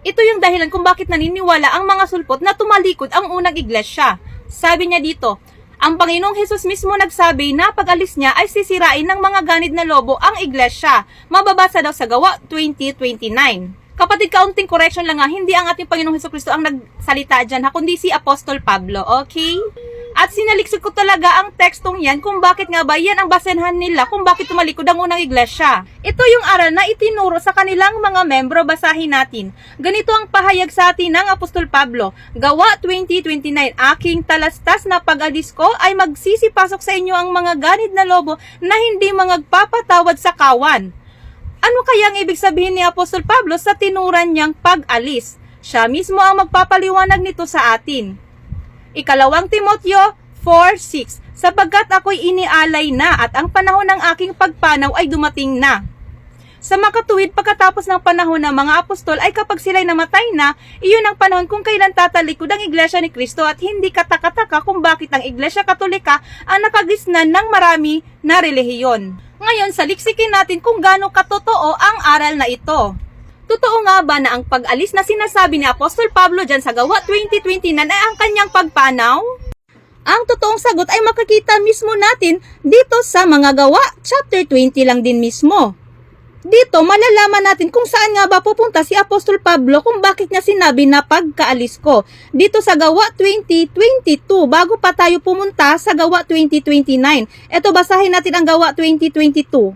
Ito yung dahilan kung bakit naniniwala ang mga sulpot na tumalikod ang unang iglesia. Sabi niya dito, ang Panginoong Hesus mismo nagsabi na pag-alis niya ay sisirain ng mga ganid na lobo ang iglesia. Mababasa daw sa Gawa 20:29. Kapatid, kaunting correction lang nga, hindi ang ating Panginoong Hesukristo ang nagsalita dyan, kundi si Apostol Pablo, okay? At sinaliksik ko talaga ang tekstong yan kung bakit nga ba yan ang basenhan nila kung bakit tumalikod ang unang iglesia. Ito yung aral na itinuro sa kanilang mga membro, basahin natin. Ganito ang pahayag sa atin ng Apostol Pablo. Gawa 20:29, aking talastas na pag-alis ko ay magsisipasok sa inyo ang mga ganid na lobo na hindi magpapatawad sa kawan. Ano kaya ang ibig sabihin ni Apostol Pablo sa tinuran niyang pag-alis? Siya mismo ang magpapaliwanag nito sa atin. Ikalawang Timoteo 4:6, sapagkat ako'y inialay na at ang panahon ng aking pagpanaw ay dumating na. Sa makatuwid pagkatapos ng panahon ng mga apostol ay kapag sila'y namatay na, iyon ang panahon kung kailan tatalikod ang Iglesia ni Kristo at hindi katakataka kung bakit ang Iglesia Katolika ang nakagisnan ng marami na relihiyon. Ngayon, saliksikin natin kung gaano katotoo ang aral na ito. Totoo nga ba na ang pag-alis na sinasabi ni Apostol Pablo dyan sa Gawa 20:29 ay ang kanyang pagpanaw? Ang totoong sagot ay makikita mismo natin dito sa mga Gawa, chapter 20 lang din mismo. Dito, malalaman natin kung saan nga ba pupunta si Apostol Pablo kung bakit niya sinabi na pagkaalis ko. Dito sa Gawa 20:22, bago pa tayo pumunta sa Gawa 20:29. Ito, basahin natin ang Gawa 20:22.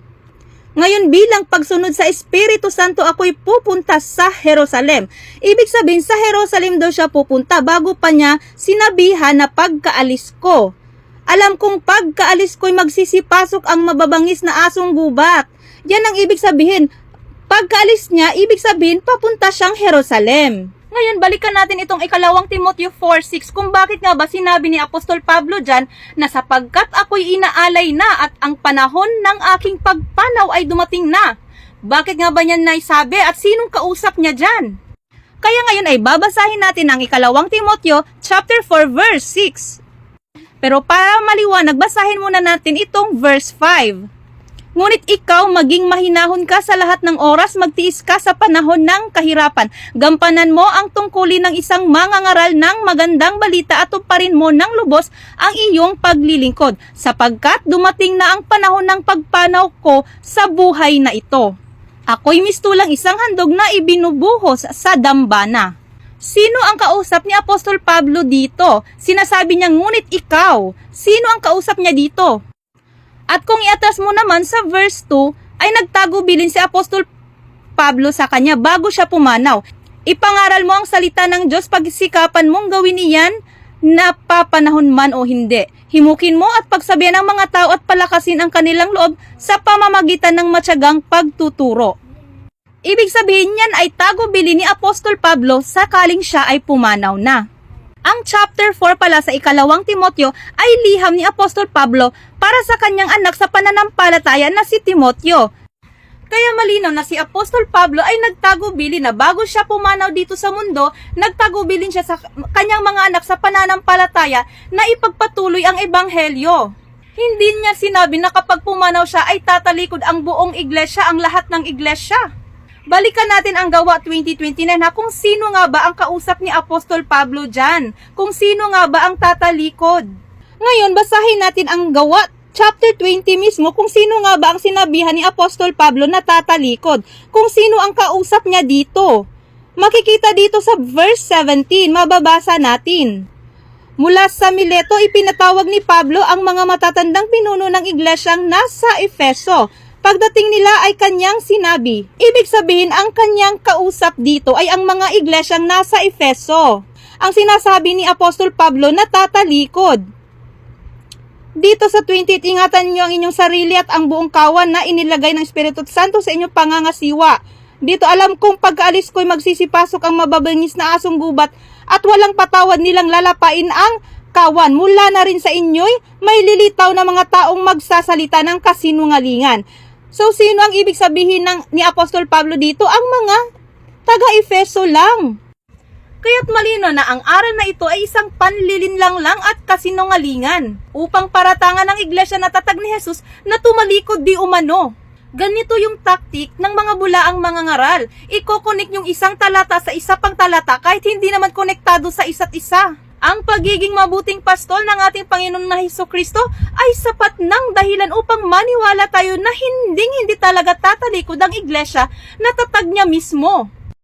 Ngayon bilang pagsunod sa Espiritu Santo ako'y pupunta sa Jerusalem. Ibig sabihin sa Jerusalem daw siya pupunta bago pa niya sinabihan na pagkaalis ko. Alam kong pagkaalis ko'y magsisipasok ang mababangis na asong gubat. Yan ang ibig sabihin. Pagkaalis niya, ibig sabihin papunta siyang Jerusalem. Ngayon, balikan natin itong ikalawang Timoteo 4:6 kung bakit nga ba sinabi ni Apostol Pablo dyan na sapagkat ako'y inaalay na at ang panahon ng aking pagpanaw ay dumating na. Bakit nga ba niyan naisabi at sinong kausap niya dyan? Kaya ngayon ay babasahin natin ang ikalawang Timoteo chapter 4 verse 6. Pero para maliwanag, basahin muna natin itong verse 5. Ngunit ikaw maging mahinahon ka sa lahat ng oras, magtiis ka sa panahon ng kahirapan. Gampanan mo ang tungkulin ng isang mangangaral ng magandang balita at tuparin mo ng lubos ang iyong paglilingkod, sapagkat dumating na ang panahon ng pagpanaw ko sa buhay na ito. Ako'y mistulang isang handog na ibinubuhos sa dambana. Sino ang kausap ni Apostol Pablo dito? Sinasabi niya, ngunit ikaw. Sino ang kausap niya dito? At kung iatas mo naman sa verse 2, ay nagtagubilin si Apostol Pablo sa kanya bago siya pumanaw. Ipangaral mo ang salita ng Diyos, pagsikapan mong gawin iyan, napapanahon man o hindi. Himukin mo at pagsabihan ng mga tao at palakasin ang kanilang loob sa pamamagitan ng matyagang pagtuturo. Ibig sabihin niyan ay tagubilin ni Apostol Pablo sakaling siya ay pumanaw na. Ang chapter 4 pala sa ikalawang Timoteo ay liham ni Apostol Pablo para sa kanyang anak sa pananampalataya na si Timoteo. Kaya malinaw na si Apostol Pablo ay nagtagubilin na bago siya pumanaw dito sa mundo, nagtagubilin siya sa kanyang mga anak sa pananampalataya na ipagpatuloy ang ebanghelyo. Hindi niya sinabi na kapag pumanaw siya ay tatalikod ang buong iglesia, ang lahat ng iglesia. Balikan natin ang Gawa 20:29 na kung sino nga ba ang kausap ni Apostol Pablo dyan. Kung sino nga ba ang tatalikod. Ngayon, basahin natin ang Gawa chapter 20 mismo kung sino nga ba ang sinabihan ni Apostol Pablo na tatalikod. Kung sino ang kausap niya dito. Makikita dito sa verse 17, mababasa natin. Mula sa Mileto, ipinatawag ni Pablo ang mga matatandang pinuno ng iglesyang nasa Efeso. Pagdating nila ay kanyang sinabi. Ibig sabihin, ang kanyang kausap dito ay ang mga iglesyang nasa Efeso. Ang sinasabi ni Apostol Pablo na tatalikod. Dito sa 20, ingatan niyo ang inyong sarili at ang buong kawan na inilagay ng Espiritu Santo sa inyong pangangasiwa. Dito alam kong pagkaalis ko'y magsisipasok ang mababangis na asong gubat at walang patawad nilang lalapain ang kawan. Mula na rin sa inyo'y may lilitaw na mga taong magsasalita ng kasinungalingan. So, sino ang ibig sabihin ni Apostol Pablo dito? Ang mga taga-Efeso lang. Kaya't malino na ang aral na ito ay isang panlilinlang lang at kasinungalingan upang paratangan ng iglesia na tatag ni Jesus na tumalikod di umano. Ganito yung taktik ng mga bulaang mga ngaral. Iko-connect yung isang talata sa isa pang talata kahit hindi naman konektado sa isa't isa. Ang pagiging mabuting pastol ng ating Panginoon na Hesukristo ay sapat ng dahilan upang maniwala tayo na hindi talaga tatalikod ang iglesia na tatag niya mismo.